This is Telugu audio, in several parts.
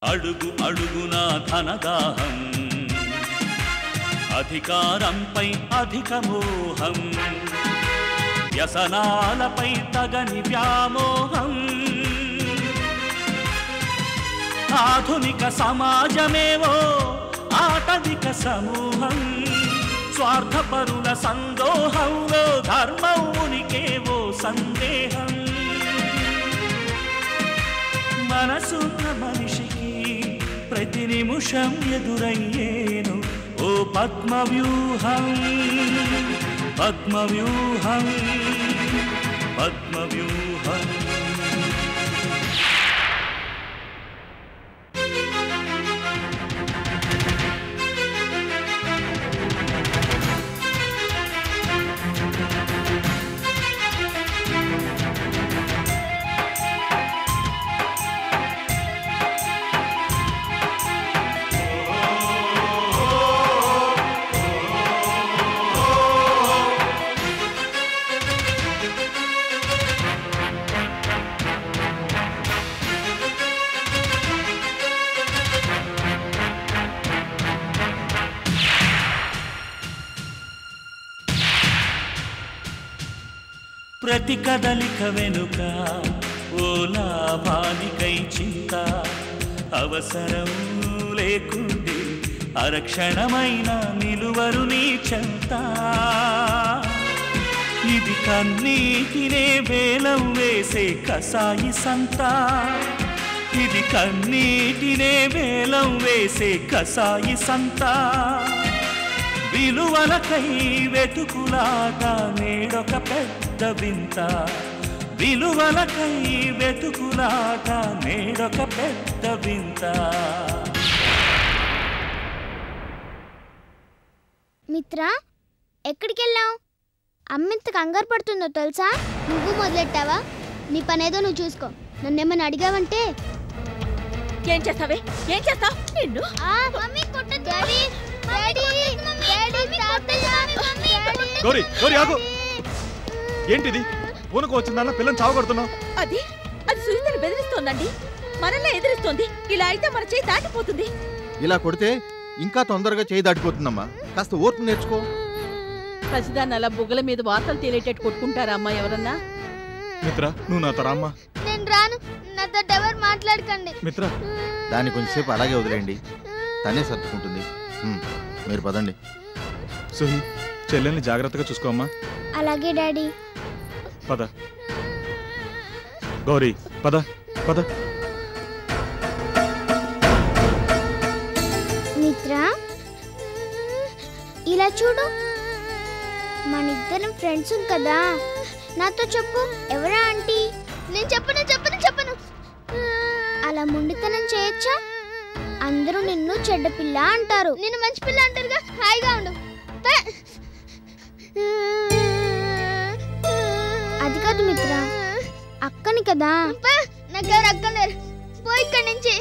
అడుగు అడుగునా ధనదాహం, అధికారంపై అధిక మోహం, వ్యసనాలపై తగని వ్యామోహం. ఆధునిక సమాజమేవో ఆటవిక సమూహం, స్వార్థపరుల సందోహంలో ధర్మం ఉనికేవో సందేహం. మనసున్న మనిషికి ప్రతి నిమిషం ఎదురయ్యేను ఓ పద్మవ్యూహం, పద్మవ్యూహం, పద్మవ్యూహం. ప్రతి కదలిక వెనుక ఓ లాభానికై చింత, అవసరం లేకుండే అరక్షణమైన నిలువరు నీ చెంత. ఇది కన్నీటినే వేలం వేసే కసాయి సంత, ఇది కన్నీటినే వేలం వేసే కసాయి సంత. విలువలకై వెతుకులాట నేడొక పెద్ద వింత, విలువలకై వెతుకులాట నేడొక పెద్ద వింత. మిత్ర, ఎక్కడికెళ్ళావు? అమ్మింత కంగారు పడుతుందో తెలుసా? నువ్వు మొదలెట్టావా? నీ పనేదో నువ్వు చూసుకో. నన్నేమని అడిగావంటే ఏం చేస్తావే? ఏం చేస్తావు? నిన్ను గౌరీ, గౌరీ ఆగు. ఏంటిది? పూనకు వచ్చిందన్న పిల్లని చావగొడుతున్నావు. అది సునీతని బెదిరిస్తోందండి, మనల్ని ఎదిరిస్తోంది. ఇలా అయితే మన చేయి దాటిపోతుంది. ఇలా కొడితే ఇంకా తొందరగా చేయి దాటిపోతుందమ్మా. కాస్త ఓర్పు నేర్చుకో. పసిదాన్ని అలా బుగ్గల మీద వార్తలు తేలేటట్టు కొట్టుకుంటారా అమ్మా ఎవరన్నా? మిత్ర, నువ్వు నాతో రామ్మా. నేను రాను, నాతో ఎవరు మాట్లాడకండి. మిత్ర, దాన్ని కొంచెంసేపు అలాగే వదిలేయండి, తనే సర్దుకుంటుంది. మీరు పదండి. సుహి, చెల్లెల్ని జాగ్రత్తగా చూసుకోమ్మా. అలాగే డాడీ. పద గౌరీ, పద పద. మిత్ర, ఇలా చూడు, మనిద్దరం ఫ్రెండ్స్ కదా. నాతో చెప్పు, ఎవరా ఆంటీ? నేను చెప్పను చెప్పను చెప్పను. అలా ముండితనం చేయొచ్చా? అందరూ నిన్ను చెడ్డ పిల్ల అంటారు, నిన్ను మంచి పిల్ల అంటారుగా. హాయిగా ఉండు. అది కాదు మిత్ర, అక్కని కదా. నాకెవరు అక్కలేరు, పో ఇక్కడి నుంచి.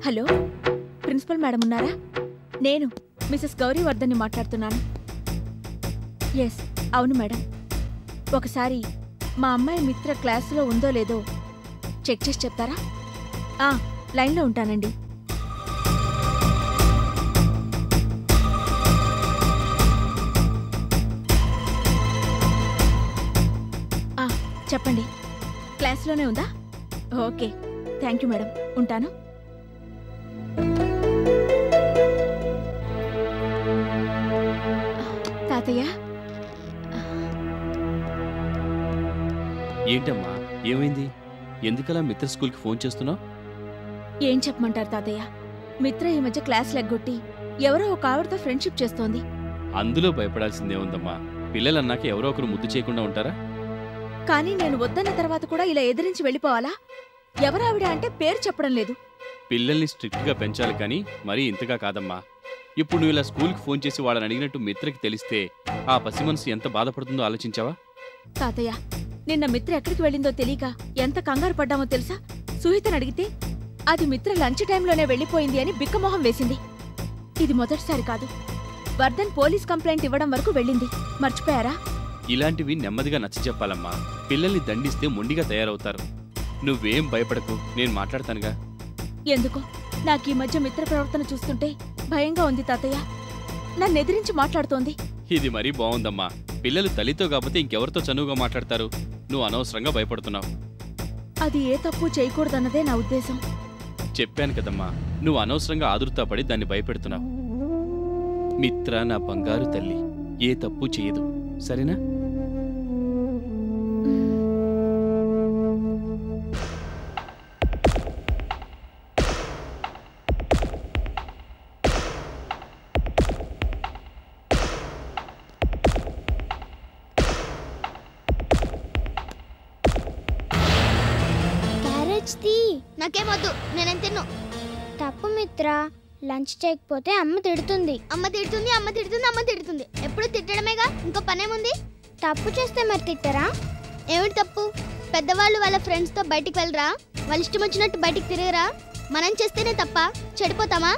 హలో, ప్రిన్సిపల్ మేడం ఉన్నారా? నేను మిసెస్ గౌరీ వర్ధన్ని మాట్లాడుతున్నాను. ఎస్, అవును మేడం. ఒకసారి మా అమ్మాయి మిత్ర క్లాసులో ఉందో లేదో చెక్ చేసి చెప్తారా? లైన్లో ఉంటానండి. చెప్పండి, క్లాస్లోనే ఉందా? ఓకే, థ్యాంక్ యూ మేడం, ఉంటాను. తాతయ్య, ఏంటమ్మా, ఏమైంది? ఎందుకలా మిత్ర స్కూల్కి ఫోన్ చేస్తున్నావు? ఏం చెప్పమంటారు తాతయ్య? మిత్ర ఈ మధ్య క్లాస్ లెగ్గొట్టి ఎవరో ఒక ఆవిడతో ఫ్రెండ్షిప్ చేస్తోంది. అందులో భయపడాల్సిందే ఉందమ్మా. పిల్లలన్నాక ఎవరో ఒకరు ముద్దు చేయకుండా ఉంటారా? కానీ నేను వద్దన్న తర్వాత కూడా ఇలా ఎదిరించి వెళ్ళిపోవాలా? ఎవరావిడ అంటే పేరు చెప్పడం లేదు. పిల్లల్ని స్ట్రిక్ట్గా పెంచాలి కానీ మరీ ఇంతగా కాదమ్మా. ఇప్పుడు నువ్వు ఇలా స్కూల్కి ఫోన్ చేసి వాళ్ళని అడిగినట్టు మిత్రకి తెలిస్తే ఆ పసి మనసు ఎంత బాధపడుతుందో ఆలోచించావా? తాతయ్య, నిన్న మిత్ర ఎక్కడికి వెళ్ళిందో తెలియక ఎంత కంగారు పడ్డామో తెలుసా? సుహితను అడిగితే అది మిత్ర లంచ్ టైంలోనే వెళ్ళిపోయింది అని బిక్కమొహం వేసింది. ఇది మొదటిసారి కాదు. వర్ధన్ పోలీస్ కంప్లైంట్ ఇవ్వడం వరకు వెళ్ళింది. మర్చిపోయారా? ఇలాంటివి నెమ్మదిగా నచ్చ చెప్పాలమ్మా. పిల్లల్ని దండిస్తే మొండిగా తయారవుతారు. నువ్వేం భయపడకు, నేను మాట్లాడతానుగా. ఎందుకో నాకు ఈ మధ్య మిత్ర ప్రవర్తన చూస్తుంటే భయంగా ఉంది తాతయ్య. నన్ను ఎదిరించి మాట్లాడుతోంది. ఇది మరీ బాగుందమ్మా. పిల్లలు తల్లితో కాకపోతే ఇంకెవరితో చనువుగా మాట్లాడతారు? నువ్వు అనవసరంగా భయపడుతున్నావు. అది ఏ తప్పు చేయకూడదన్నదే నా ఉద్దేశం. చెప్పాను కదమ్మా, నువ్వు అనవసరంగా ఆదుర్తాపడి దాన్ని భయపెడుతున్నావు. మిత్ర నా బంగారు తల్లి, ఏ తప్పు చేయదు, సరేనా? నాకేమొద్దు, నేనేం తిన్ను. తప్పు మిత్ర, లంచ్ చేయకపోతే అమ్మ తిడుతుంది. అమ్మ తిడుతుంది, అమ్మ తిడుతుంది, అమ్మ తిడుతుంది. ఎప్పుడు తిట్టడమేగా, ఇంకో పనేముంది? తప్పు చేస్తే మరి తిట్టరా? ఏమిటి తప్పు? పెద్దవాళ్ళు వాళ్ళ ఫ్రెండ్స్తో బయటికి వెళ్ళరా? వాళ్ళ ఇష్టం వచ్చినట్టు బయటికి తిరగరా? మనం చేస్తేనే తప్ప? చెడిపోతామా?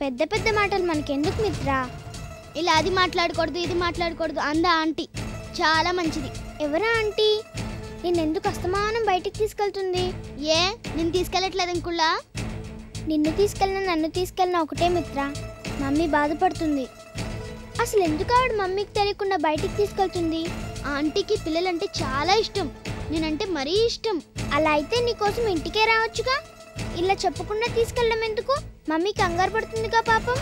పెద్ద పెద్ద మాటలు మనకెందుకు మిత్ర? ఇలా అది మాట్లాడకూడదు, ఇది మాట్లాడకూడదు అందా ఆంటీ. చాలా మంచిది. ఎవరా ఆంటీ? నిన్నెందుకు అస్తమానం బయటికి తీసుకెళ్తుంది? ఏ, నేను తీసుకెళ్ళట్లేదు ఇంకుల్లా? నిన్ను తీసుకెళ్ళినా నన్ను తీసుకెళ్ళినా ఒకటే మిత్ర. మమ్మీ బాధపడుతుంది. అసలు ఎందుకు ఆవిడ మమ్మీకి తెలియకుండా బయటికి తీసుకెళ్తుంది? ఆంటీకి పిల్లలంటే చాలా ఇష్టం. నేనంటే మరీ ఇష్టం. అలా అయితే నీకోసం ఇంటికే రావచ్చుగా. ఇలా చెప్పకుండా తీసుకెళ్ళడం ఎందుకు? మమ్మీ కంగారు పడుతుందిగా పాపం.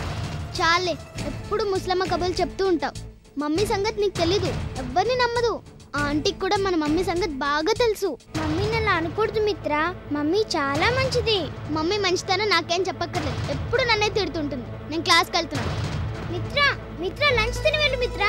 చాలే, ఎప్పుడు ముసలమ్మ కబుర్లు చెప్తూ ఉంటావు. మమ్మీ సంగతి నీకు తెలీదు, ఎవ్వరిని నమ్మదు. ఆ ఆంటీకి కూడా మన మమ్మీ సంగతి బాగా తెలుసు. మమ్మీ నన్ను అనకూడదు మిత్ర, మమ్మీ చాలా మంచిది. మమ్మీ మంచితనం నాకేం చెప్పక్కర్లేదు, ఎప్పుడు నన్నే తిడుతుంటుంది. నేను క్లాస్కి వెళ్తున్నాను. మిత్ర, మిత్ర లంచ్ తిని వెళ్ళు మిత్ర.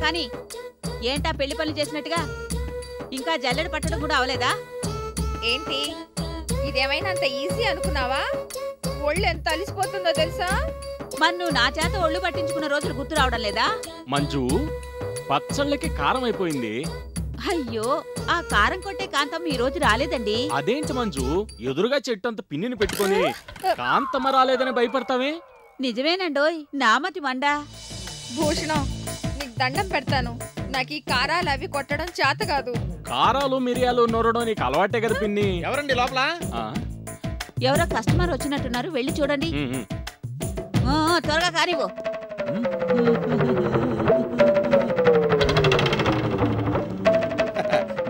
కానీ ఏంటా పెళ్లి పనులు చేసినట్టుగా ఇంకా జల్లెడ పట్టడం కూడా అవలేదా? ఏంటి ఇదేమైనా అంత ఈజీ అనుకున్నావా? ఒళ్ళు ఎంత అలిసిపోతుందో తెలుసా? మరి నువ్వు నా చేత ఒళ్ళు పట్టించుకున్న రోజులు గుర్తు రావడం లేదా? మంజు, పచ్చళ్ళకి కారం అయిపోయింది. అయ్యో, ఆ కారం కొట్టే కాంతం ఈ రోజు రాలేదండి. అదేంటి మంజు, ఎదురుగా చెట్టు అంత పిన్నిని పెట్టుకొని కాంతమ్మ రాలేదని భయపడతావే? నిజమేనండోయ్, నామతి మండా. భూషణం, నీకు దండం పెడతాను, నాకు ఈ కారాలు అవి కొట్టడం చేత కాదు. కారాలు మిరియాలు నొరడం నీకు అలవాటే కదా పిన్ని. ఎవరండి లోపల? ఎవరో కస్టమర్ వచ్చినట్టున్నారు, వెళ్ళి చూడండి. త్వరగా కానివ్వు.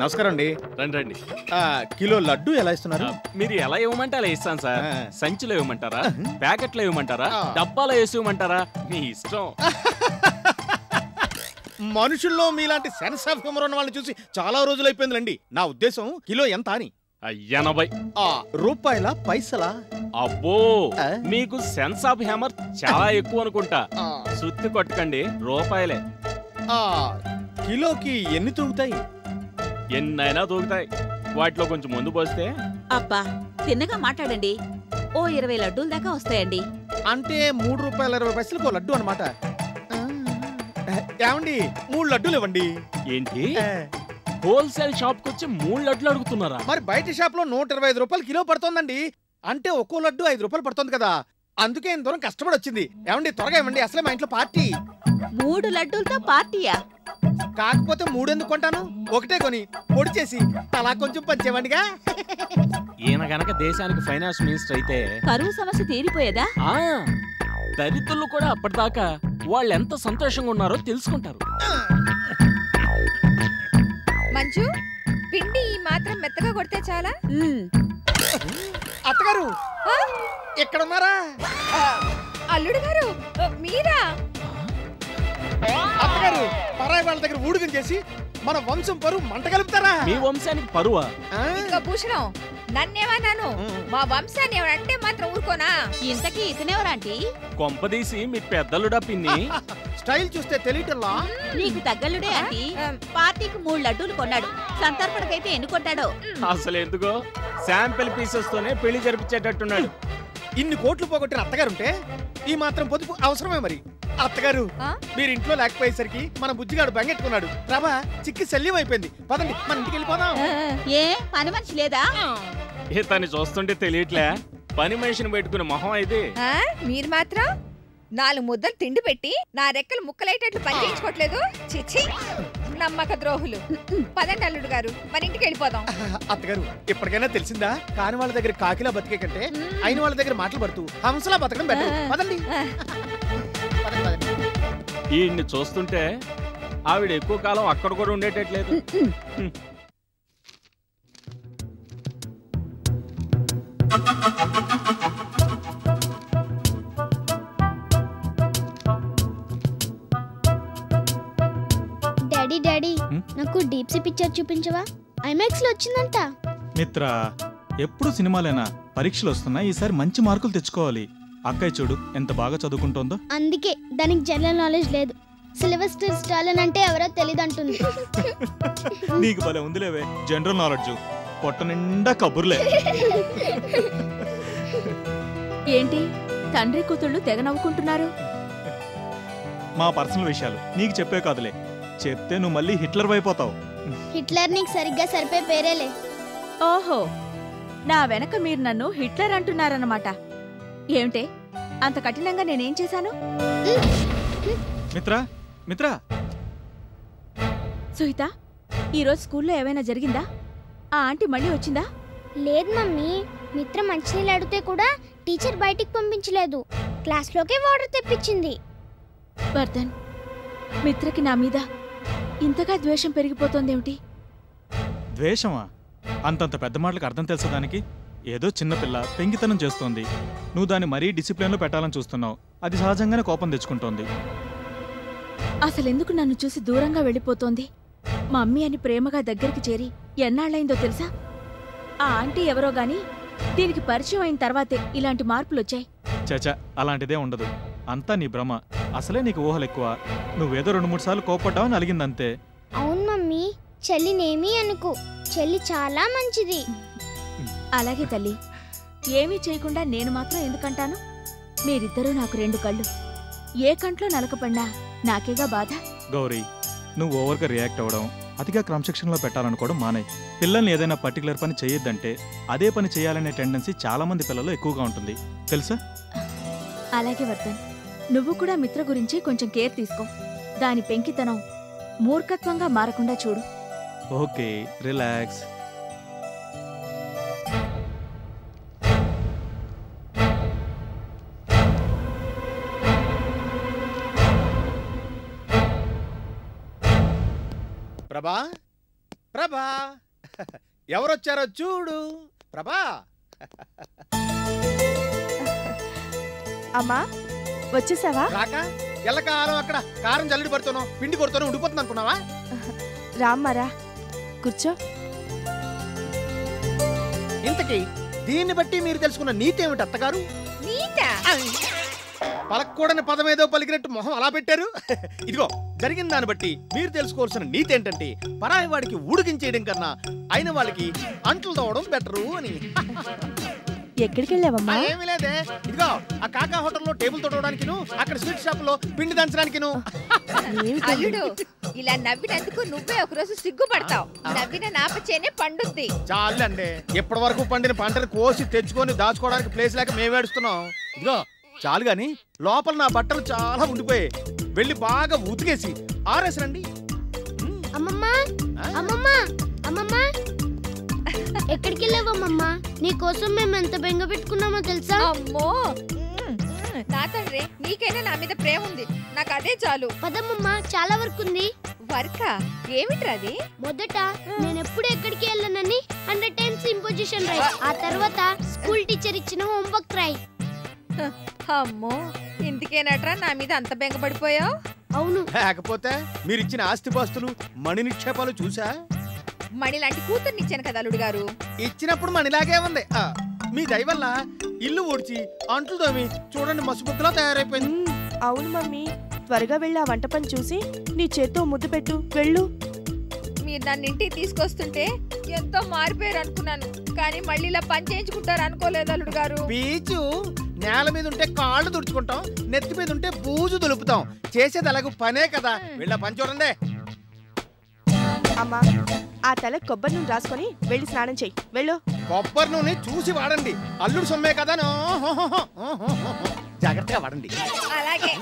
నమస్కారం అండి. రండి రండి. కిలో లడ్డు ఎలా ఇస్తున్నారు? మీరు ఎలా ఇవ్వమంటే అలా ఇస్తాను సార్. సంచిలో ఇవ్వమంటారా, ప్యాకెట్లో ఇవ్వమంటారా, డబ్బాలో వేసి ఇవ్వమంటారా, మీ ఇష్టం. మనుషుల్లో మీలాంటి సెన్స్ ఆఫ్ హ్యూమర్ ఉన్న వాళ్ళని చూసి చాలా రోజులు అయిపోయిందండి. నా ఉద్దేశం కిలో ఎంత అని. 80 రూపాయల పైసలా? అబ్బో, మీకు సెన్స్ ఆఫ్ హ్యూమర్ చాలా ఎక్కువ అనుకుంటా. సుత్తి కొట్టకండి, రూపాయలే. కిలోకి ఎన్ని తూగుతాయి? ఎన్నైనా తూగుతాయి. వాటిలో కొంచెం ముందు పోస్తే. అబ్బా, తిన్నగా మాట్లాడండి. ఓ 20 లడ్డూల దాకా వస్తాయండి. అంటే 3 రూపాయల 20 పైసలకు లడ్డు అనమాట. ఏమండి, 3 లడ్డూలు ఇవ్వండి. ఏంటి, హోల్సేల్ షాప్ కి వచ్చి 3 లడ్లు అడుగుతున్నారా? మరి బయట షాప్ లో 125 రూపాయలు కిలో పడుతోందండి. అంటే ఒక్కో లడ్డు 5 రూపాయలు పడుతుంది కదా. అందుకే ఇంత దూరం కష్టపడి వచ్చింది. ఏమండి త్వరగా ఇవ్వండి, అసలే మా ఇంట్లో పార్టీ. 3 లడ్డూలతో పార్టీయా? కాకపోతే 3 ఎందుకు కొంటాను, ఒకటే కొని పొడి చేసి అలా కొంచెం పంచేవాడిగా. ఈయన గనక దేశానికి ఫైనాన్స్ మినిస్టర్ అయితే కరువు సమస్య తీరిపోయేదా? దళితులు కూడా అప్పటిదాకా వాళ్ళు ఎంత సంతోషంగా ఉన్నారో తెలుసుకుంటారు. మంచు, పిండి ఈ మాత్రం మెత్తగా కొడితే చాలా. అత్తగారు ఇక్కడ ఉన్నారా? అల్లుడు గారు మీరా? అత్తగారు పరాయి వాళ్ళ దగ్గర ఊడుగం చేసి మన వంశం పరువు మంట కలుపుతారా? మీ వంశానికి పరువా? ఇంకా భూషణం, నన్నేమన్నాను? మా వంశాన్ని ఎవరంటే మాత్రం ఊరుకోనా? ఇంతకీ ఇతనెవరాంటీ? కొంపదీసి మీ పెద్దలుడా పిన్ని? స్టైల్ చూస్తే తెలియటల్లా. నీకు తగ్గలుడే ఆంటీ. పార్టీకి 3 లడ్డూలు కొన్నాడు, సంతర్పణకైతే ఎన్ని కొట్టాడో. అసలు ఎందుకో శాంపిల్ పీసెస్ తోనే పెళ్లి జరిపించేటట్టున్నాడు. ఇన్ని కోట్లు పోగొట్టిన అత్తగారుంటే ఈ మాత్రం పొదుపు అవసరమే. మరి అత్తగారు మీరు ఇంట్లో లేకపోయేసరికి మన బుజ్జిగాడు బెంగెట్టుకున్నాడు. ప్రభా చిక్కి శల్యం అయిపోయింది. పదండి మన ఇంటికి వెళ్ళిపోదాం. ఏ పని మనిషి లేదా? ఇతన్ని చూస్తుంటే తెలియట్లే పని మనిషిని పెట్టుకునే మొహం అయితే. మీరు మాత్రం 4 ముద్దలు తిండి పెట్టి నా రెక్కలు ముక్కలైటట్లు పని చేయించుకోవట్లేదు. చిచ్చి నమ్మక ద్రోహులు. పదండి అల్లుడు గారు, మన ఇంటికి వెళ్ళిపోదాం. అత్తగారు ఇప్పటికైనా తెలిసిందా, కాని వాళ్ళ దగ్గర కాకిలా బతికే కంటే అయిన వాళ్ళ దగ్గర మాటలు పడుతూ హంసలా బతకడం బెటర్. పదండి. ఈయన్ని చూస్తుంటే ఆవిడ ఎక్కువ కాలం అక్కడ కూడా ఉండేటట్లేదు. డాడీ డాడీ నాకు డీప్ సీ పిక్చర్ చూపించవా? ఐమాక్స్ లో వచ్చిందంట. మిత్ర ఎప్పుడు సినిమాలేనా? పరీక్షలు వస్తున్నాయి, ఈసారి మంచి మార్కులు తెచ్చుకోవాలి. అక్కయ్య చూడు ఎంత బాగా చదువుకుంటోందో. అందుకే దానికి జనరల్ నాలెడ్జ్ లేదు. సిల్వెస్టర్ స్టాలిన్ అంటే ఎవరో తెలియదంటుంది. నీకు భలే ఉందిలేవే జనరల్ నాలెడ్జ్, పొట్ట నిండా కబుర్లే. ఏంటి తండ్రి కూతుళ్ళు తెగ నవ్వుకుంటున్నారు? మా పర్సనల్ విషయాలు నీకు చెప్పే కాదులే, చెప్తే నువ్వు మళ్ళీ హిట్లర్ అయిపోతావు. హిట్లర్ నీకు సరిగ్గా సరిపోయే పేరేలే. ఓహో, నా వెనక మీరు నన్ను హిట్లర్ అంటున్నారన్నమాట. ఏమిటే అంత కఠినంగా నేనేం చేశాను? మిత్రా మిత్రా సుహిత, ఈరోజు స్కూల్లో ఏమైనా జరిగిందా? ఆ ఆంటీ మళ్ళీ వచ్చిందా? లేదు మమ్మీ, మిత్ర మంచినీళ్ళు అడిగితే కూడా టీచర్ బయటికి పంపించలేదు, క్లాస్లోకే వాటర్ తెప్పించింది. వర్ధన్, మిత్రకి నా మీద ఇంతగా ద్వేషం పెరిగిపోతోందేమిటి? ద్వేషమా? అంతంత పెద్ద మాటలకు అర్థం తెలుసదానికి? ఏదో చిన్నపిల్ల పెంకితనం చేస్తోంది, నువ్వు దాన్ని మరీ డిసిప్లిన్లో పెట్టాలని చూస్తున్నావు, అది సహజంగానే కోపం తెచ్చుకుంటోంది. అసలెందుకు నన్ను చూసి దూరంగా వెళ్ళిపోతోంది? మా అమ్మీ అని ప్రేమగా దగ్గరికి చేరి ఎన్నాళ్ళైందో తెలుసా? ఆ ఆంటీ ఎవరో గాని దీనికి పరిచయం అయిన తర్వాతే ఇలాంటి మార్పులొచ్చాయి. చచా, అలాంటిదే ఉండదు, అంతా నీ భ్రమ. అసలే నీకు ఊహలు ఎక్కువ. నువ్వేదో 2-3 సార్లు కోపడ్డావని అలిగిందంతే. అవును మమ్మీ, చెల్లినేమీ అనుకో, చెల్లి చాలా మంచిది. అలాగే తల్లి, ఏమీ చేయకుండా నేను మాత్రం ఎందుకంటాను? మీరిద్దరూ నాకు 2 కళ్ళు, ఏ కంట్లో నలకపడినా నాకేగా బాధ. గౌరీ, నువ్వు ఓవర్గా రియాక్ట్ అవ్వడం, అతిగా క్రమశిక్షణలో పెట్టాలనుకోవడం మానే. పిల్లల్ని ఏదైనా పర్టికులర్ పని చేయొద్దంటే అదే పని చేయాలనే టెండెన్సీ చాలా మంది పిల్లల్లో ఎక్కువగా ఉంటుంది, తెలుసా? అలాగే వర్ధన్, నువ్వు కూడా మిత్ర గురించి కొంచెం కేర్ తీసుకో. దాని పెంకితనం మూర్ఖత్వంగా మారకుండా చూడు. Okay, relax. ప్రభా ప్రభా ఎవరొచ్చారో చూడు. ప్రభా అమ్మా వచ్చేసావా? రాక ఎల్లకాలం అక్కడ కారం జల్లుడు పడుతాను, పిండి కొడుతాను ఉండిపోతుంది అనుకున్నావా? రామ్మారా, కూర్చో. ఇంతకీ దీన్ని బట్టి మీరు తెలుసుకున్న నీతి ఏమిటి అత్తగారు? నీతా? పలకూడని పదమేదో పలికినట్టు మొహం అలా పెట్టారు. ఇదిగో జరిగిన దాన్ని బట్టి మీరు తెలుసుకోవాల్సిన నీతి ఏంటంటే, పరాయి వాడికి ఊడికించేయడం కన్నా అయిన వాళ్ళకి అంట్లు తోవడం బెటరు అని. ఎక్కడికి వెళ్ళావమ్మా? ఏమీ లేదే, ఇదిగో ఆ కాకా హోటల్లో టేబుల్ తొడవడానికి, అక్కడ స్వీట్ షాప్ లో పిండి దంచడానికి. అల్లుడు, ఇలా నవ్వినందుకు నువ్వే ఒకరోజు సిగ్గుపడతావు. నవ్విన నాపచేనే పండుద్ది. చాలండి, ఇప్పటి వరకు పండిన పంటను కోసి తెచ్చుకొని దాచుకోవడానికి ప్లేస్ లేక మేము ఏడుస్తున్నాం. ఇదిగో చాలు గాని లోపల నా బట్టలు చాలా ఉండిపోయాయి. వెళ్ళి బాగా ఉతికేసి ఆరేసరండి. అమ్మమ్మ అమ్మమ్మ అమ్మమ్మ ఎక్కడికి వెళ్ళావమ్మమ్మ? నీకోసం మేము ఎంత బెంగ పెట్టుకున్నామో తెలుసా? అమ్మో నా తండ్రి, నీకైనా నా మీద ప్రేమ ఉంది, నాకు అదే చాలు. పదమ్మమ్మ, చాలా వర్క్ ఉంది. వర్కా? ఏమిట్రా అది? మొదట నేను ఎప్పుడు ఎక్కడికి వెళ్ళనని 100 times ఇంపోజిషన్ రాయి. ఆ తర్వాత స్కూల్ టీచర్ ఇచ్చిన హోంవర్క్ రాయి. అమ్మో, ఇందుకేనట్రా నా మీద అంత బెంగపడిపోయావు? అవును. లేకపోతే మీరిచ్చిన ఆస్తిపాస్తులు మణి నిక్షేపాలు చూసా? మణి లాంటి కూతుర్నిచ్చాను కదా అల్లుడు గారు. ఇచ్చినప్పుడు మణిలాగే ఉంది. మీ దయ వల్ల ఇల్లు ఊడ్చి అంట్లు తోమి చూడండి మసుబుక్కులా తయారైపోయింది. అవును మమ్మీ, త్వరగా వెళ్ళి ఆ వంట పని చూసి నీ చేత్తో ముద్దు పెట్టు. వెళ్ళు. మీరు నన్ను ఇంటికి తీసుకొస్తుంటే ఎంతో మారిపోయారు అనుకున్నాను, కానీ మళ్ళీ ఇలా పని చేయించుకుంటారు అనుకోలేదు అల్లుడు గారు. బీచు నేల మీద ఉంటే కాళ్ళు తుడుచుకుంటాం, నెత్తి మీద ఉంటే బూజు దులుపుతాం. చేసేది అలాగూ పనే కదా. వెళ్ళా పని చూడండి. అమ్మా, ఆ తల కొబ్బరి నూనె రాసుకొని వెళ్ళి స్నానం చెయ్యి. వెళ్ళు. కొబ్బరి నూనె చూసి వాడండి, అల్లుడు సొమ్మే కదా. జాగ్రత్తగా వాడండి. అలాగే.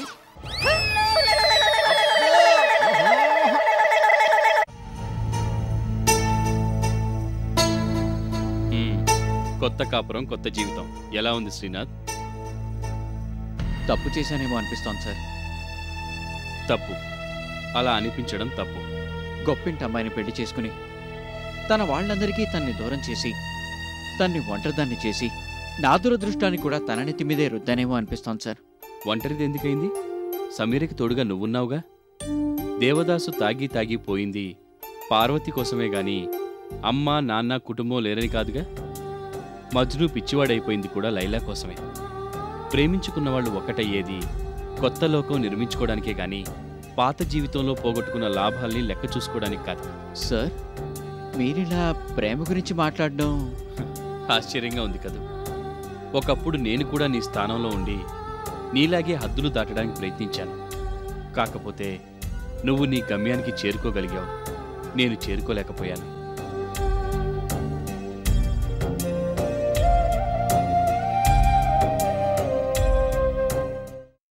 కొత్త కాపురం, కొత్త జీవితం. ఎలా ఉంది శ్రీనాథ్? తప్పు చేశానేమో అనిపిస్తోంది సార్. తప్పు అలా అనిపించడం తప్పు. గొప్పింటి అమ్మాయిని పెళ్లి చేసుకుని తన వాళ్ళందరికీ తన్ని దూరం చేసి తన్ని ఒంటరిదాన్ని చేసి నా దురదృష్టాన్ని కూడా తన నెత్తి మీదే రుద్దానేమో అనిపిస్తోంది సార్. ఒంటరిది ఎందుకైంది? సమీరకి తోడుగా నువ్వున్నావుగా. దేవదాసు తాగి తాగి పోయింది పార్వతి కోసమే గాని అమ్మ నాన్న కుటుంబం లేరని కాదుగా. మజ్ను పిచ్చివాడైపోయింది కూడా లైలా కోసమే. ప్రేమించుకున్నవాళ్ళు ఒకటయ్యేది కొత్త లోకం నిర్మించుకోవడానికే గాని పాత జీవితంలో పోగొట్టుకున్న లాభాల్ని లెక్క చూసుకోవడానికి కాదు. సార్, మీరిలా ప్రేమ గురించి మాట్లాడడం ఆశ్చర్యంగా ఉంది కదా. ఒకప్పుడు నేను కూడా నీ స్థానంలో ఉండి నీలాగే హద్దులు దాటడానికి ప్రయత్నించాను. కాకపోతే నువ్వు నీ గమ్యానికి చేరుకోగలిగావు, నేను చేరుకోలేకపోయాను.